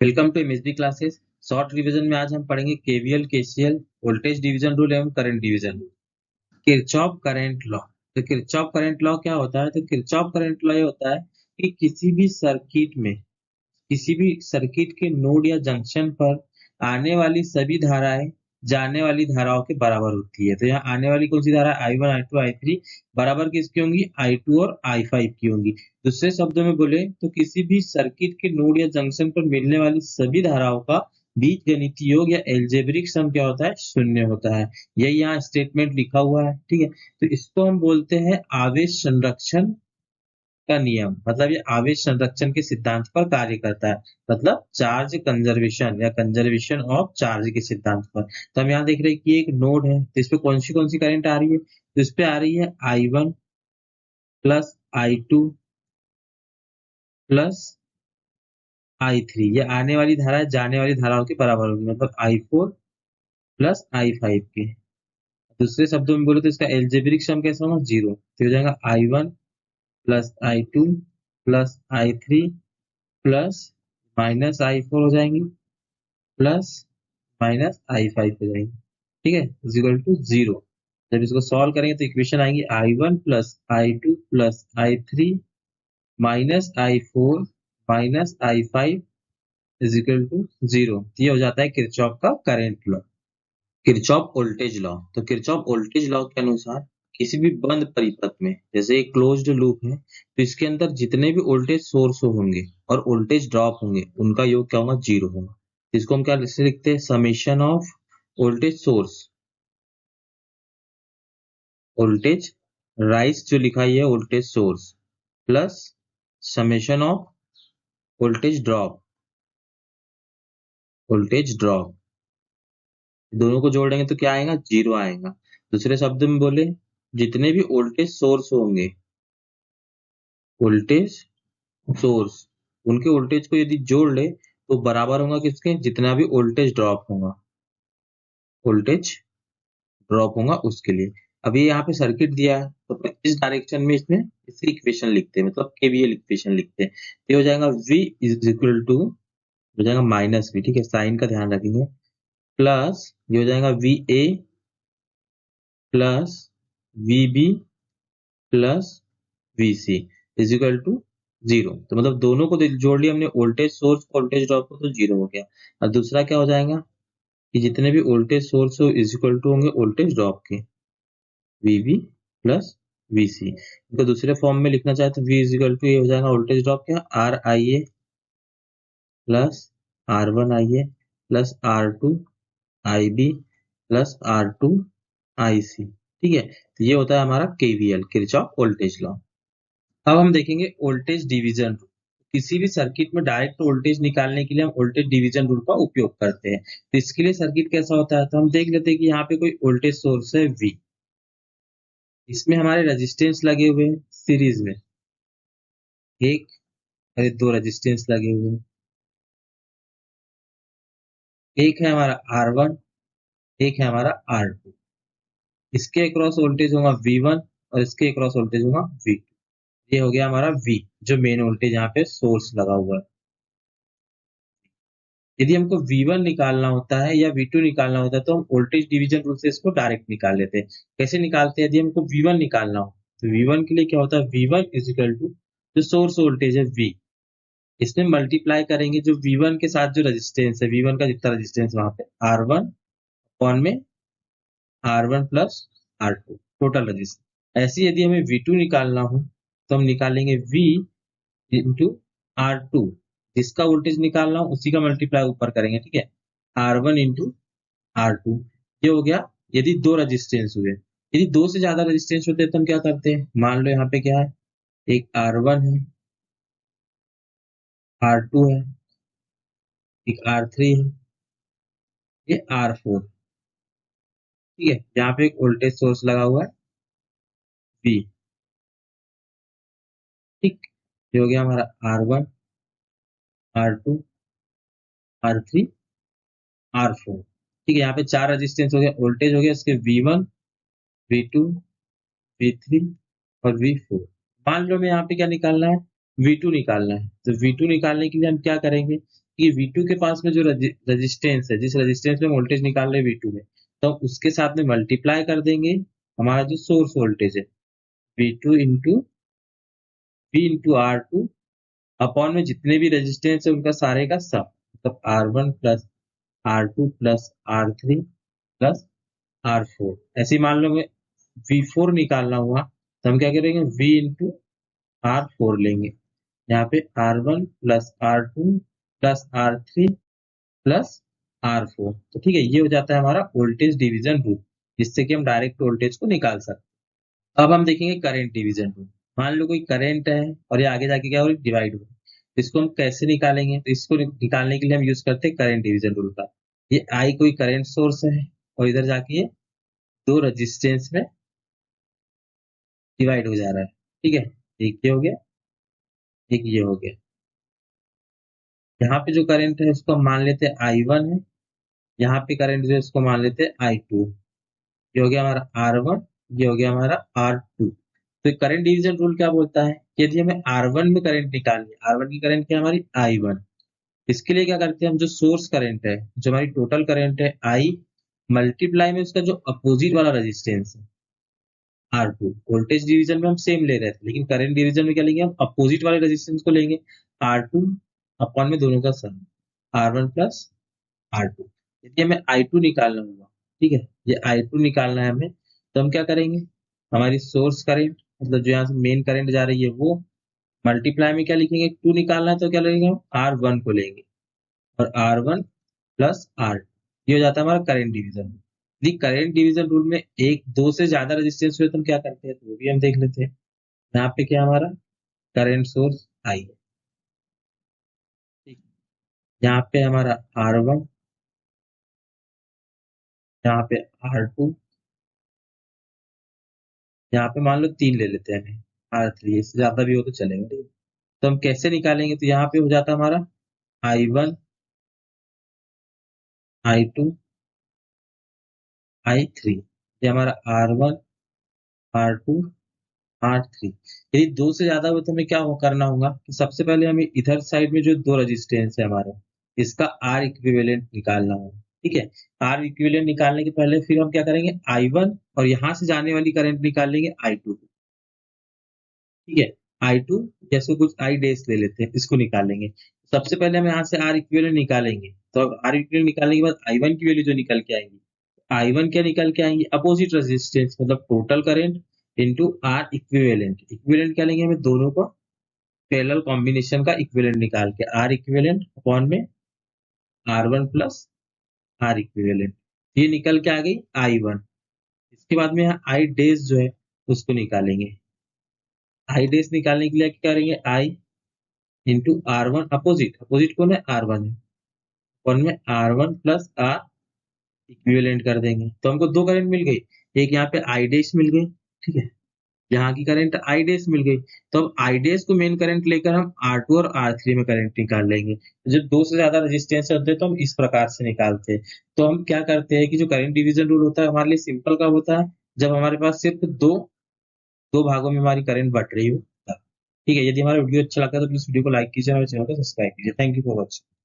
Welcome to MSB classes. Short revision में आज हम पढ़ेंगे KVL, KCL, voltage division rule एवं current division rule. Kirchhoff current law. तो किरचॉफ करंट लॉ क्या होता है? तो किरचॉफ करंट लॉ ये होता है कि किसी भी सर्किट के नोड या जंक्शन पर आने वाली सभी धाराएं जाने वाली धाराओं के बराबर होती है। तो यहाँ आने वाली कौन सी धारा? I1, I2, I3 बराबर किसकी होंगी? I2 और I5 की होंगी। दूसरे शब्दों में बोले तो किसी भी सर्किट के नोड या जंक्शन पर मिलने वाली सभी धाराओं का बीजगणितीय योग या एल्जेब्रिक सम क्या होता है? शून्य होता है। यही यहाँ स्टेटमेंट लिखा हुआ है, ठीक है। तो इसको हम बोलते हैं आवेश संरक्षण का नियम। मतलब ये आवेश संरक्षण के सिद्धांत पर कार्य करता है, मतलब चार्ज कंजर्वेशन या कंजर्वेशन ऑफ चार्ज के सिद्धांत पर। तो हम यहाँ देख रहे हैं कि एक नोड है, तो इस पे कौन सी करंट आ रही है? तो इस पे आ रही है I1 plus I2 plus I3। ये आने वाली धारा जाने वाली धाराओं के बराबर होगी, मतलब I4 प्लस I5 के। दूसरे शब्दों में बोले तो इसका एल्जेब्रिक सम कैसा होगा? जीरो। तो हो जाएगा I1 plus I2 plus I3 plus minus I4 हो जाएंगी, प्लस माइनस I5 हो जाएंगी, ठीक है, इज इक्वल टू जीरो। जब इसको सॉल्व करेंगे तो इक्वेशन आएंगी I1 plus I2 plus I3 minus I4 minus I5 is equal to zero. ये हो जाता है किरचॉफ का current law. Kirchhoff voltage law. तो किरचॉफ वोल्टेज लॉ के अनुसार किसी भी बंद परिपथ में, जैसे एक क्लोज्ड लूप है, तो इसके अंदर जितने भी वोल्टेज सोर्स होंगे और वोल्टेज ड्रॉप होंगे उनका योग क्या होगा? जीरो होगा। इसको हम क्या लिखते हैं? Summation of voltage source, voltage rise जो लिखा ही है voltage source, plus summation of voltage drop, voltage drop, दोनों को जोड़ देंगे तो क्या आएगा? जीरो आएगा। दूसरे शब्द में बोले, जितने भी वोल्टेज सोर्स होंगे, वोल्टेज सोर्स, उनके वोल्टेज को यदि जोड़ ले तो बराबर होगा किसके? जितना भी वोल्टेज ड्रॉप होगा, वोल्टेज ड्रॉप होगा उसके लिए। अभी यहाँ पे सर्किट दिया है तो इस डायरेक्शन में इसमें इसकी इक्वेशन लिखते हैं, मतलब केवीएल इक्वेशन लिखते हैं। तो ये हो जाएगा V इज इक्वल टू, हो जाएगा माइनस V, ठीक है, साइन का ध्यान रखेंगे, प्लस ये हो जाएगा VA plus VB plus VC is equal to zero. तो मतलब दोनों को जोड़ लिया हमने, वोल्टेज सोर्स वोल्टेज ड्रॉप को, तो जीरो हो गया। और दूसरा क्या हो जाएगा कि जितने भी वोल्टेज सोर्स हो इज इक्वल टू होंगे वोल्टेज ड्रॉप के, VB प्लस VC। इनको दूसरे फॉर्म में लिखना चाहे तो V इज इक्वल टू, ये हो जाएगा वोल्टेज ड्रॉप क्या? RIA plus R1IA plus R2IB plus R2IC, ठीक है। तो ये होता है हमारा KVL, किरचॉफ वोल्टेज लॉ। अब हम देखेंगे वोल्टेज डिवीजन रूल। किसी भी सर्किट में डायरेक्ट वोल्टेज निकालने के लिए हम वोल्टेज डिवीजन रूल का उपयोग करते हैं। तो इसके लिए सर्किट कैसा होता है? तो हम देख लेते हैं कि यहाँ पे कोई वोल्टेज सोर्स है V, इसमें हमारे रेजिस्टेंस लगे हुए हैं सीरीज में, एक अरे दो रेजिस्टेंस लगे हुए हैं, एक है हमारा R1, एक है हमारा R2। इसके अक्रॉस वोल्टेज होगा V1 और इसके अक्रॉस वोल्टेज होगा V2। ये हो गया हमारा V, जो मेन वोल्टेज यहाँ पे सोर्स लगा हुआ है। यदि हमको V1 निकालना होता है या V2 निकालना होता है तो हम वोल्टेज डिवीजन रूल से इसको डायरेक्ट निकाल लेते हैं। कैसे निकालते हैं? यदि हमको V1 निकालना हो तो V1 के लिए क्या होता है? V1 इज इक्वल टू, जो सोर्स वोल्टेज है V, इसमें मल्टीप्लाई करेंगे जो V1 के साथ जो रेजिस्टेंस है, V1 का जितना रेजिस्टेंस वहां पे R1 अपॉन में R1 plus R2 total resistance. ऐसे यदि हमें V2 निकालना हो तो हम निकालेंगे V इंटू R2, जिसका वोल्टेज निकालना हो उसी का मल्टीप्लाई ऊपर करेंगे, ठीक है, R1 इंटू R2। ये हो गया यदि दो रेजिस्टेंस हुए। यदि दो से ज्यादा रेजिस्टेंस होते हैं तो हम क्या करते हैं? मान लो यहाँ पे क्या है, एक R1 है, R2 है, एक R3 है, ये R4, ठीक है। यहाँ पे एक वोल्टेज सोर्स लगा हुआ है V, ठीक। ये हो गया हमारा R1, R2, R3, R4, ठीक है। यहाँ पे चार रेजिस्टेंस हो गया, वोल्टेज हो गया इसके V1, V2, V3 और V4। मान लो मैं यहाँ पे क्या निकालना है? V2 निकालना है। तो V2 निकालने के लिए हम क्या करेंगे? कि V2 के पास में जो रेजिस्टेंस है, जिस रेजिस्टेंस में वोल्टेज निकाल रहे हैं V2 में, तो हम उसके साथ में मल्टीप्लाई कर देंगे हमारा जो सोर्स वोल्टेज है V2 into V into R2 upon में जितने भी रेजिस्टेंस है उनका सारे का सम, मतलब R1 plus R2 plus R3 plus R4। ऐसे ही मान लो हमें V4 निकालना हुआ तो हम क्या करेंगे V इंटू R4 लेंगे, यहाँ पे R1 plus R2 plus R3 plus R4। तो ठीक है, ये हो जाता है हमारा वोल्टेज डिवीजन रूल, जिससे कि हम डायरेक्ट वोल्टेज को निकाल सकते हैं। अब हम देखेंगे करंट डिवीजन रूल। मान लो कोई करंट है और ये आगे जाके क्या हो रही है, डिवाइड हो रही है। इसको हम कैसे निकालेंगे, तो इसको निकालने के लिए हम यूज करते हैं करंट डिवीजन रूल का। ये आई कोई करंट सोर्स है और इधर जाके ये दो रेजिस्टेंस में डिवाइड हो जा रहा है, ठीक है। एक ये हो गया, एक ये हो गया। यहाँ पे जो करंट है उसको हम मान लेते हैं I1 है, यहाँ पे करंट जो है उसको मान लेते हैं I2। ये हो गया हमारा R1, ये हो गया हमारा R2। तो करंट डिवीजन रूल क्या बोलता है कि यदि हमें R1 में करंट निकालनी है, R1 की करंट क्या है हमारी I1, इसके लिए क्या करते हैं हम, जो सोर्स करंट है, जो हमारी टोटल करंट है I मल्टीप्लाई में उसका जो अपोजिट वाला रेजिस्टेंस है R2। वोल्टेज डिवीजन में हम सेम ले रहे थे, लेकिन करंट डिवीजन में क्या लेंगे हम, अपोजिट वाले रेजिस्टेंस को लेंगे, R2 अपॉन में दोनों का सम, R1 प्लस R2। यदि हमें I2 निकालना होगा, ठीक है, ये I2 निकालना है हमें, तो हम क्या करेंगे, हमारी सोर्स करंट मतलब जो यहाँ से मेन करंट जा रही है वो, मल्टीप्लाई में क्या लिखेंगे, 2 निकालना है तो क्या लेंगे हम, R1 को लेंगे और R1 प्लस R2। ये हो जाता है हमारा करंट डिवीजन। यदि करंट डिवीजन रूल में एक दो से ज्यादा रेजिस्टेंस हुए तो हम क्या करते हैं, तो वो भी हम देख लेते हैं। यहाँ पे क्या हमारा करंट सोर्स I है, ठीक है। यहाँ पे हमारा R1, यहाँ पे R2, यहाँ पे मान लो 3 ले लेते हैं हमें, R3, इससे ज्यादा भी हो तो चलेगा, ठीक है। तो हम कैसे निकालेंगे, तो यहाँ पे हो जाता है हमारा I1, I2, I3। ये हमारा R1, R2, R3। यदि दो से ज्यादा हो तो हमें क्या करना होगा कि सबसे पहले हमें इधर साइड में जो दो रेजिस्टेंस है हमारे, इसका R इक्विवेलेंट निकालना होगा, ठीक है। R इक्विवेलेंट निकालने के पहले फिर हम क्या करेंगे, I1 और यहाँ से जाने वाली करंट निकाल लेंगे I2, ठीक है। I2 जैसे कुछ I डैश ले लेते हैं, इसको निकाल लेंगे। सबसे पहले हम यहाँ से R इक्विवेलेंट निकालेंगे, तो अब R इक्विवेलेंट निकालने के बाद I1 की वैल्यू जो निकल के आएगी, I1 क्या निकल के आएंगे, अपोजिट रेजिस्टेंस मतलब total current into R equivalent. Equivalent क्या लेंगे, हमें दोनों को पैरेलल कॉम्बिनेशन का इक्विवेलेंट निकाल के, R इक्विवेलेंट अपॉन में R1 प्लस R इक्विवेलेंट। ये निकल के आ गई I1। इसके बाद में यहाँ I डैश जो है उसको निकालेंगे। I डैश निकालने के लिए क्या करेंगे, I into R1, opposite opposite कौन है, R1 है, अपॉन में R1 प्लस R इक्विवेलेंट कर देंगे। तो हमको दो करंट मिल गई, एक यहाँ पे I डैश मिल गई, ठीक है, यहाँ की करंट I डैश मिल गई। तो अब I डैश को मेन करंट लेकर हम R2 और R3 में करंट निकाल लेंगे। जब दो से ज्यादा रेजिस्टेंस होते हैं तो हम इस प्रकार से निकालते हैं। तो हम क्या करते हैं कि जो करंट डिवीजन रूल होता है हमारे लिए सिंपल कब होता है, जब हमारे पास सिर्फ दो दो भागों में हमारी करंट बट रही हो तब। ठीक है, यदि हमारा वीडियो अच्छा लगता है तो प्लीज वीडियो को लाइक कीजिए और चैनल को सब्सक्राइब कीजिए। Thank you for watching.